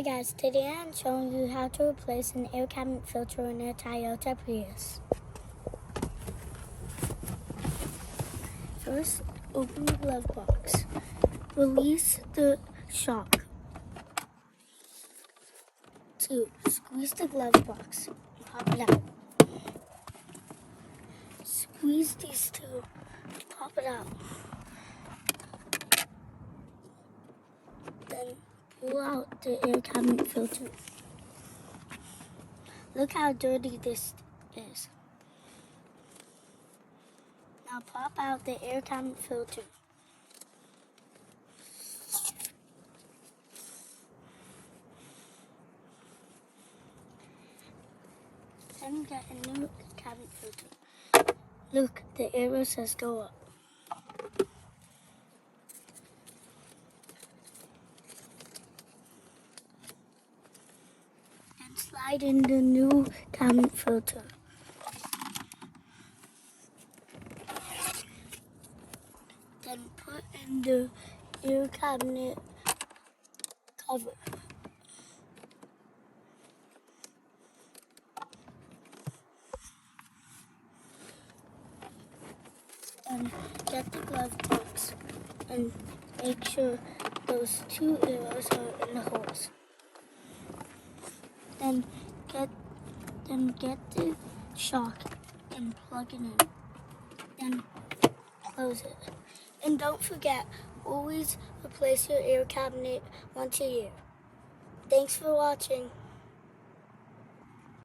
Hi guys, today I'm showing you how to replace an air cabinet filter in a Toyota Prius. First, open the glove box. Release the shock. 2. Squeeze the glove box and pop it out. Squeeze these two to pop it out. Then pull out the air cabinet filter. Look how dirty this is. Now pop out the air cabinet filter. Then get a new cabinet filter. Look, the arrow says go up. And slide in the new cabinet filter. Then put in the air cabinet cover. And get the glove box and make sure those two arrows are in the holes. Then get the shock and plug it in. Then close it. And don't forget, always replace your air cabinet once a year. Thanks for watching.